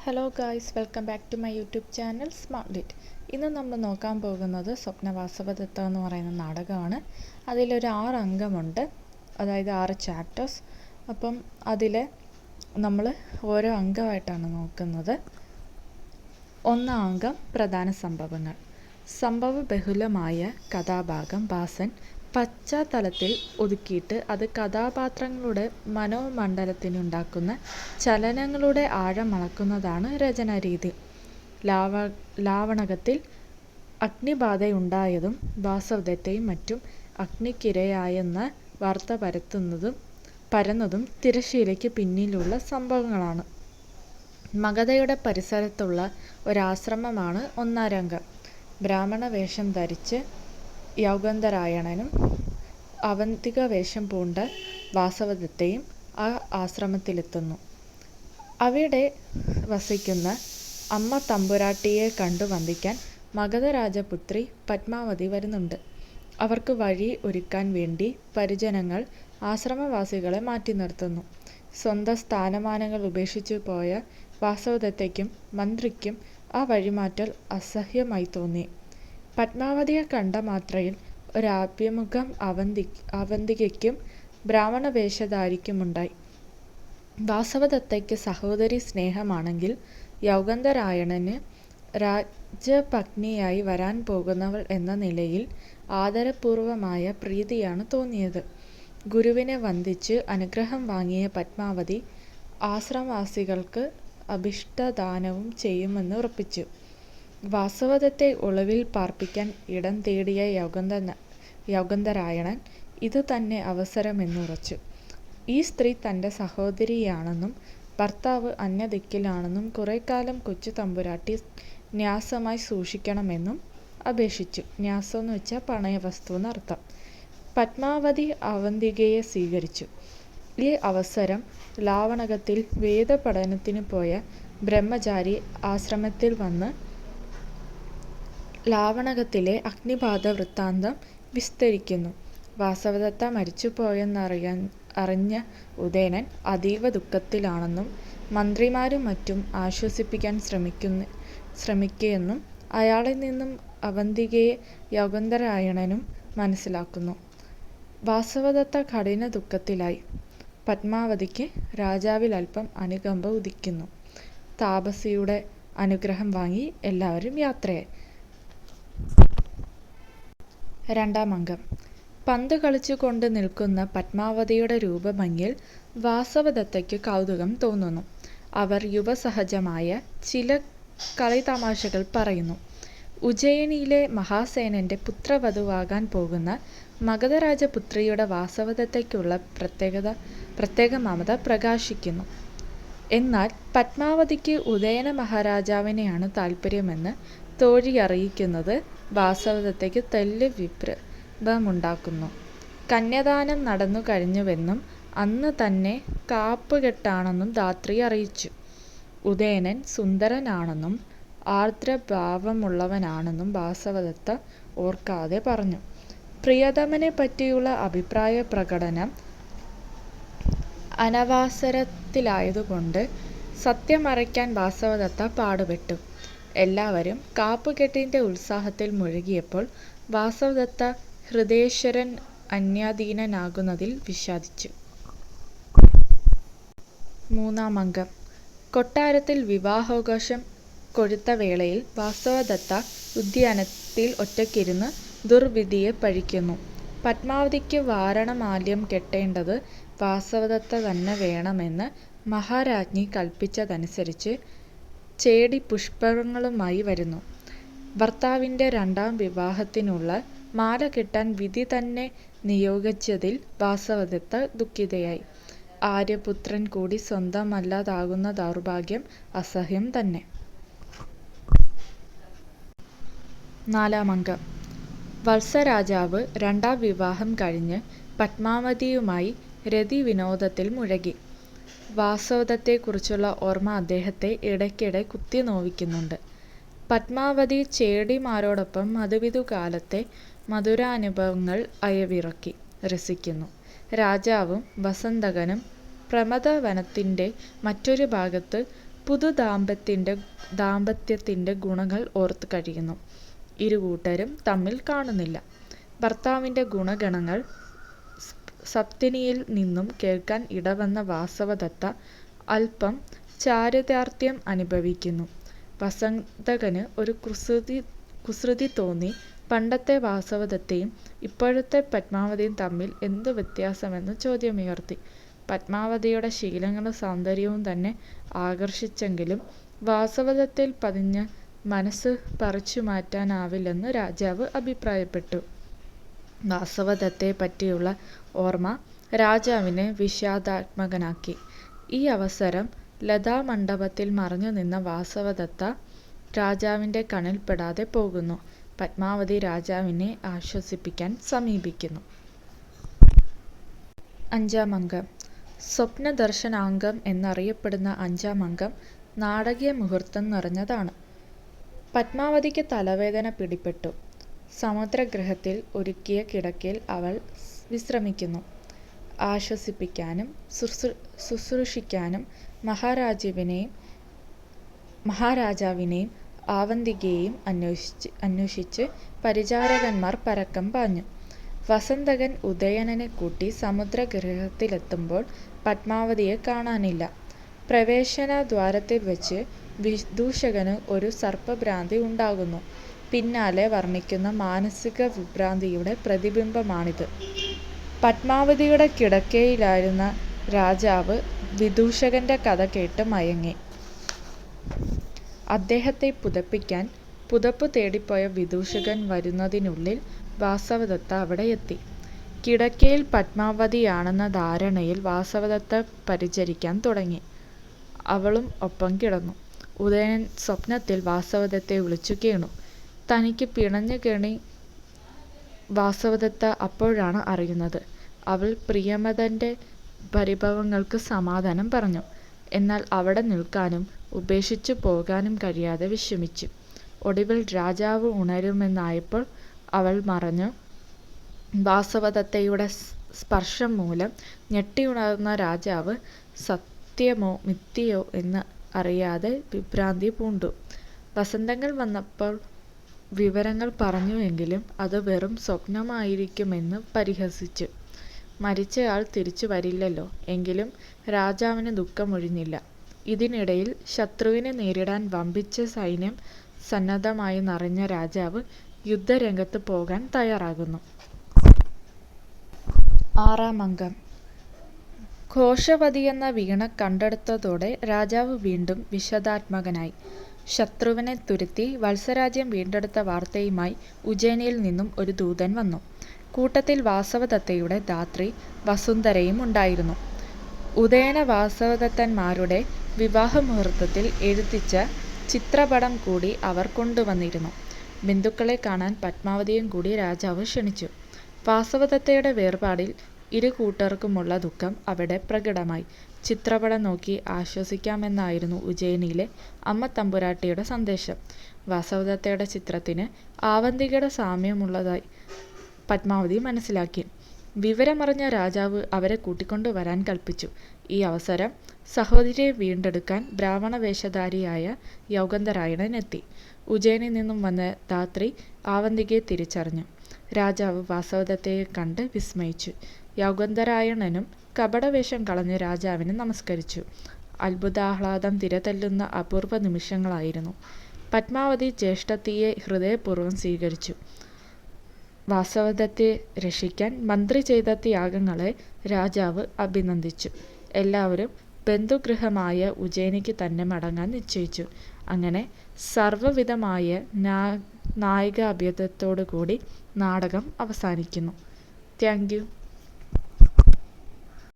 Hello guys, welcome back to my YouTube channel smart lit. ഇന്ന് നമ്മൾ നോക്കാൻ പോകുന്നത് സ്വപ്ന വാസവദത്ത എന്ന് പറയുന്ന നാടകമാണ്. അതിലൊരു 6 അംഗമുണ്ട്, അതായത് 6 ചാപ്റ്റേഴ്സ്. അപ്പം അതിൽ നമ്മൾ ഓരോ അംഗമായിട്ടാണ് നോക്കുന്നത്. ഒന്നാം അംഗം പ്രധാന സംഭവങ്ങൾ. സംഭവ ബഹുലമായ കഥാഭാഗം ഭാസൻ പശ്ചാത്തലത്തിൽ ഒതുക്കിയിട്ട് അത് കഥാപാത്രങ്ങളുടെ മനോമണ്ഡലത്തിനുണ്ടാക്കുന്ന ചലനങ്ങളുടെ ആഴം അളക്കുന്നതാണ് രചനാരീതി. ലാവണകത്തിൽ അഗ്നിബാധയുണ്ടായതും വാസവദത്തയും മറ്റും അഗ്നിക്കിരയായെന്ന വാർത്ത പരന്നതും തിരശ്ശീലയ്ക്ക് പിന്നിലുള്ള സംഭവങ്ങളാണ്. മഗധയുടെ പരിസരത്തുള്ള ഒരാശ്രമമാണ് ഒന്നാം രംഗം. ബ്രാഹ്മണ വേഷം ധരിച്ച് യൗഗന്ധരായണനും അവന്തിക വേഷം പൂണ്ട വാസവദത്തയും ആ ആശ്രമത്തിലെത്തുന്നു. അവിടെ വസിക്കുന്ന അമ്മ തമ്പുരാട്ടിയെ കണ്ടു വന്ദിക്കാൻ മഗധ രാജപുത്രി പത്മാവതി വരുന്നുണ്ട്. അവർക്ക് വഴി ഒരുക്കാൻ വേണ്ടി പരിജനങ്ങൾ ആശ്രമവാസികളെ മാറ്റി നിർത്തുന്നു. സ്വന്തം സ്ഥാനമാനങ്ങൾ ഉപേക്ഷിച്ചു പോയ വാസവദത്തയ്ക്കും മന്ത്രിക്കും ആ വഴിമാറ്റൽ അസഹ്യമായി തോന്നി. പത്മാവതിയെ കണ്ട മാത്രയിൽ ഒരാഭ്യമുഖം അവന്തികയ്ക്കും ബ്രാഹ്മണ വേഷധാരിക്കുമുണ്ടായി. വാസവദത്തയ്ക്ക് സഹോദരി സ്നേഹമാണെങ്കിൽ യൗഗന്ധരായണന് രാജപത്നിയായി വരാൻ പോകുന്നവൾ എന്ന നിലയിൽ ആദരപൂർവമായ പ്രീതിയാണ് തോന്നിയത്. ഗുരുവിനെ വന്ദിച്ച് അനുഗ്രഹം വാങ്ങിയ പത്മാവതി ആശ്രമവാസികൾക്ക് അഭിഷ്ടദാനവും ചെയ്യുമെന്ന് ഉറപ്പിച്ചു. വാസവദത്തെ ഒളിവിൽ പാർപ്പിക്കാൻ ഇടം തേടിയ യൗഗന്ധരായണൻ ഇത് തന്നെ അവസരമെന്നുറച്ചു. ഈ സ്ത്രീ തൻ്റെ സഹോദരിയാണെന്നും ഭർത്താവ് അന്യദിക്കിലാണെന്നും കുറേക്കാലം കൊച്ചു തമ്പുരാട്ടി ന്യാസമായി സൂക്ഷിക്കണമെന്നും അപേക്ഷിച്ചു. ന്യാസം എന്ന് വെച്ചാൽ പണയവസ്തു എന്നർത്ഥം. പത്മാവതി അവന്തികയെ സ്വീകരിച്ചു. ഈ അവസരം ലാവണകത്തിൽ വേദപഠനത്തിന് പോയ ബ്രഹ്മചാരി ആശ്രമത്തിൽ വന്ന് ലാവണകത്തിലെ അഗ്നിബാധ വൃത്താന്തം വിസ്തരിക്കുന്നു. വാസവദത്ത മരിച്ചുപോയെന്നറിഞ്ഞ ഉദയനൻ അതീവ ദുഃഖത്തിലാണെന്നും മന്ത്രിമാരും മറ്റും ആശ്വസിപ്പിക്കാൻ ശ്രമിക്കുകയെന്നും അയാളിൽ നിന്നും അവന്തികയെ യൗഗന്ധരായണനും മനസ്സിലാക്കുന്നു. വാസവദത്ത കഠിന ദുഃഖത്തിലായി. പത്മാവതിക്ക് രാജാവിൽ അല്പം അനുകമ്പ ഉദിക്കുന്നു. താപസിയുടെ അനുഗ്രഹം വാങ്ങി എല്ലാവരും യാത്രയായി. രണ്ടാം അംഗം. പന്ത് കളിച്ചുകൊണ്ട് നിൽക്കുന്ന പത്മാവതിയുടെ രൂപഭംഗിയിൽ വാസവദത്തയ്ക്ക് കൗതുകം തോന്നുന്നു. അവർ യുവസഹജമായ ചില കളിതമാശകൾ പറയുന്നു. ഉജ്ജയിനിയിലെ മഹാസേനന്റെ പുത്രവധുവാകാൻ പോകുന്ന മഗധരാജപുത്രിയുടെ വാസവദത്തയ്ക്കുള്ള പ്രത്യേക മമത പ്രകാശിക്കുന്നു. എന്നാൽ പത്മാവതിക്ക് ഉദയന മഹാരാജാവിനെയാണ് താൽപ്പര്യമെന്ന് തോഴി അറിയിക്കുന്നത് വാസവദത്തയ്ക്ക് തെല്ല് വിപ്രഭമുണ്ടാക്കുന്നു. കന്യാദാനം നടന്നു കഴിഞ്ഞുവെന്നും അന്ന് തന്നെ കാപ്പുകെട്ടാണെന്നും ധാത്രി അറിയിച്ചു. ഉദയനൻ സുന്ദരനാണെന്നും ആർദ്രഭാവമുള്ളവനാണെന്നും വാസവദത്ത ഓർക്കാതെ പറഞ്ഞു. പ്രിയതമനെ പറ്റിയുള്ള അഭിപ്രായ പ്രകടനം അനവസരത്തിലായതുകൊണ്ട് സത്യമറയ്ക്കാൻ വാസവദത്ത പാടുപെട്ടു. എല്ലാവരും കാപ്പുകെട്ടിന്റെ ഉത്സാഹത്തിൽ മുഴുകിയപ്പോൾ വാസവദത്ത ഹൃദയേശ്വരൻ അന്യാധീനനാകുന്നതിൽ വിഷാദിച്ചു. മൂന്നാം അംഗം. കൊട്ടാരത്തിൽ വിവാഹാഘോഷം കൊഴുത്ത വേളയിൽ വാസവദത്ത ഉദ്യാനത്തിൽ ഒറ്റയ്ക്കിരുന്ന് ദുർവിധിയെ പഴിക്കുന്നു. പത്മാവതിക്ക് വാരണമാല്യം കെട്ടേണ്ടത് വാസവദത്ത തന്നെ വേണമെന്ന് മഹാരാജ്ഞി കൽപ്പിച്ചതനുസരിച്ച് ചേടി പുഷ്പങ്ങളുമായി വരുന്നു. ഭർത്താവിൻ്റെ 2ാം വിവാഹത്തിനുള്ള മാല കെട്ടാൻ വിധി തന്നെ നിയോഗിച്ചതിൽ വാസവദത്ത ദുഃഖിതയായി. ആര്യപുത്രൻ കൂടി സ്വന്തമല്ലാതാകുന്ന ദൗർഭാഗ്യം അസഹ്യം തന്നെ. 4ാം അംഗം. വത്സരാജാവ് 2ാം വിവാഹം കഴിഞ്ഞ് പത്മാവതിയുമായി രതിവിനോദത്തിൽ മുഴുകി. വാസവദത്തെക്കുറിച്ചുള്ള ഓർമ്മ അദ്ദേഹത്തെ ഇടയ്ക്കിടെ കുത്തി നോവിക്കുന്നുണ്ട്. പത്മാവതി ചേടിമാരോടൊപ്പം മധുവിധുകാലത്തെ മധുരാനുഭവങ്ങൾ അയവിറക്കി രസിക്കുന്നു. രാജാവും വസന്തകനും പ്രമദവനത്തിൻ്റെ മറ്റൊരു ഭാഗത്ത് പുതു ദാമ്പത്യത്തിൻ്റെ ഗുണങ്ങൾ ഓർത്തു കഴിയുന്നു. ഇരുകൂട്ടരും തമ്മിൽ കാണുന്നില്ല. ഭർത്താവിൻ്റെ ഗുണഗണങ്ങൾ സപ്തനിയിൽ നിന്നും കേൾക്കാൻ ഇടവന്ന വാസവദത്ത അല്പം ചാരിതാർത്ഥ്യം അനുഭവിക്കുന്നു. വസന്തകന് ഒരു കുസൃതി തോന്നി. പണ്ടത്തെ വാസവദത്തയും ഇപ്പോഴത്തെ പത്മാവതിയും തമ്മിൽ എന്തു വ്യത്യാസമെന്ന് ചോദ്യമുയർത്തി. പത്മാവതിയുടെ ശീലങ്ങളും സൗന്ദര്യവും തന്നെ ആകർഷിച്ചെങ്കിലും വാസവദത്തയിൽ പതിഞ്ഞ മനസ്സ് പറിച്ചു മാറ്റാനാവില്ലെന്ന് രാജാവ് അഭിപ്രായപ്പെട്ടു. വാസവദത്തയെപ്പറ്റിയുള്ള ഓർമ്മ രാജാവിനെ വിഷാദാത്മകനാക്കി. ഈ അവസരം ലതാമണ്ഡപത്തിൽ മറഞ്ഞു നിന്ന വാസവദത്ത രാജാവിൻ്റെ കണ്ണിൽപ്പെടാതെ പോകുന്നു. പത്മാവതി രാജാവിനെ ആശ്വസിപ്പിക്കാൻ സമീപിക്കുന്നു. 5-ാം അംഗം. സ്വപ്നദർശനാംഗം എന്നറിയപ്പെടുന്ന 5-ാം അംഗം നാടകീയ മുഹൂർത്തം നിറഞ്ഞതാണ്. പത്മാവതിക്ക് തലവേദന പിടിപെട്ടു. സമുദ്രഗൃഹത്തിൽ ഒരുക്കിയ കിടക്കയിൽ അവൾ വിശ്രമിക്കുന്നു. ആശ്വസിപ്പിക്കാനും ശുശ്രൂഷിക്കാനും മഹാരാജാവിനെയും ആവന്തികയെയും അന്വേഷിച്ച് പരിചാരകന്മാർ പരക്കം പാഞ്ഞു. വസന്തകൻ ഉദയനനെ കൂട്ടി സമുദ്രഗൃഹത്തിലെത്തുമ്പോൾ പത്മാവതിയെ കാണാനില്ല. പ്രവേശന ദ്വാരത്തിൽ വെച്ച് വിദൂഷകന് ഒരു സർപ്പഭ്രാന്തി ഉണ്ടാകുന്നു. പിന്നാലെ വർണ്ണിക്കുന്ന മാനസിക വിഭ്രാന്തിയുടെ പ്രതിബിംബമാണിത്. പത്മാവതിയുടെ കിടക്കയിലായിരുന്ന രാജാവ് വിദൂഷകന്റെ കഥ കേട്ട് മയങ്ങി. അദ്ദേഹത്തെ പുതപ്പിക്കാൻ പുതപ്പ് തേടിപ്പോയ വിദൂഷകൻ വരുന്നതിനുള്ളിൽ വാസവദത്ത അവിടെ എത്തി. കിടക്കയിൽ പത്മാവതിയാണെന്ന ധാരണയിൽ വാസവദത്ത പരിചരിക്കാൻ തുടങ്ങി. അവളും ഒപ്പം കിടന്നു. ഉദയൻ സ്വപ്നത്തിൽ വാസവദത്തയെ വിളിച്ചു കേണു. തനിക്ക് പിണഞ്ഞു കെണി വാസവദത്ത അപ്പോഴാണ് അറിയുന്നത്. അവൾ പ്രിയമദന്റെ പരിഭവങ്ങൾക്ക് സമാധാനം പറഞ്ഞു. എന്നാൽ അവിടെ നിൽക്കാനും ഉപേക്ഷിച്ചു പോകാനും കഴിയാതെ വിഷമിച്ചു. ഒടുവിൽ രാജാവ് ഉണരുമെന്നായപ്പോൾ അവൾ മറഞ്ഞു. വാസവദത്തയുടെ സ്പർശം മൂലം ഞെട്ടിയുണർന്ന രാജാവ് സത്യമോ മിഥ്യയോ എന്ന് അറിയാതെ വിഭ്രാന്തി പൂണ്ടു. വസന്തങ്ങൾ വന്നപ്പോൾ വിവരങ്ങൾ പറഞ്ഞുവെങ്കിലും അത് വെറും സ്വപ്നമായിരിക്കുമെന്ന് പരിഹസിച്ചു. മരിച്ചയാൾ തിരിച്ചു വരില്ലല്ലോ. എങ്കിലും രാജാവിന് ദുഃഖമൊഴിഞ്ഞില്ല. ഇതിനിടയിൽ ശത്രുവിനെ നേരിടാൻ വമ്പിച്ച സൈന്യം സന്നദ്ധമായി നിറഞ്ഞ രാജാവ് യുദ്ധരംഗത്ത് പോകാൻ തയ്യാറാകുന്നു. 6-ാം അംഗം. ഘോഷവതിയെന്ന വീണ കണ്ടെടുത്തതോടെ രാജാവ് വീണ്ടും വിഷാദാത്മകനായി. ശത്രുവിനെ തുരത്തി വത്സരാജ്യം വീണ്ടെടുത്ത വാർത്തയുമായി ഉജ്ജയിനിയിൽ നിന്നും ഒരു ദൂതൻ വന്നു. കൂട്ടത്തിൽ വാസവദത്തയുടെ ധാത്രി വസുന്ധരയും ഉണ്ടായിരുന്നു. ഉദയന വാസവദത്തന്മാരുടെ വിവാഹമുഹൂർത്തത്തിൽ എഴുതിച്ച ചിത്രപടം കൂടി അവർ കൊണ്ടുവന്നിരുന്നു. ബന്ധുക്കളെ കാണാൻ പത്മാവതിയും കൂടി രാജാവ് ക്ഷണിച്ചു. വാസവദത്തയുടെ വേർപാടിൽ ഇരു കൂട്ടർക്കുമുള്ള ദുഃഖം അവിടെ പ്രകടമായി. ചിത്രപടം നോക്കി ആശ്വസിക്കാമെന്നായിരുന്നു ഉജ്ജയിനിയിലെ അമ്മ തമ്പുരാട്ടിയുടെ സന്ദേശം. വാസവദത്തയുടെ ചിത്രത്തിന് ആവന്തികയുടെ സാമ്യമുള്ളതായി പത്മാവതി മനസ്സിലാക്കി. വിവരമറിഞ്ഞ രാജാവ് അവരെ കൂട്ടിക്കൊണ്ടുവരാൻ കൽപ്പിച്ചു. ഈ അവസരം സഹോദരിയെ വീണ്ടെടുക്കാൻ ബ്രാഹ്മണ വേഷധാരിയായ യൗഗന്ധരായണൻ എത്തി. ഉജ്ജയിനിൽ നിന്നും വന്ന ധാത്രി ആവന്തികയെ തിരിച്ചറിഞ്ഞു. രാജാവ് വാസവദത്തയെ കണ്ട് വിസ്മയിച്ചു. യൗഗന്ധരായണനും കപടവേഷം കളഞ്ഞ് രാജാവിന് നമസ്കരിച്ചു. അത്ഭുതാഹ്ലാദം തിരതല്ലുന്ന അപൂർവ നിമിഷങ്ങളായിരുന്നു. പത്മാവതി ജ്യേഷ്ഠത്തിയെ ഹൃദയപൂർവ്വം സ്വീകരിച്ചു. വാസവദത്തയെ രക്ഷിക്കാൻ മന്ത്രി ചെയ്ത ത്യാഗങ്ങളെ രാജാവ് അഭിനന്ദിച്ചു. എല്ലാവരും ബന്ധുഗൃഹമായ ഉജ്ജയിനിക്ക് തന്നെ മടങ്ങാൻ നിശ്ചയിച്ചു. അങ്ങനെ സർവ്വവിധമായ നായികാഭ്യുദയത്തോടുകൂടി നാടകം അവസാനിക്കുന്നു. Thank you.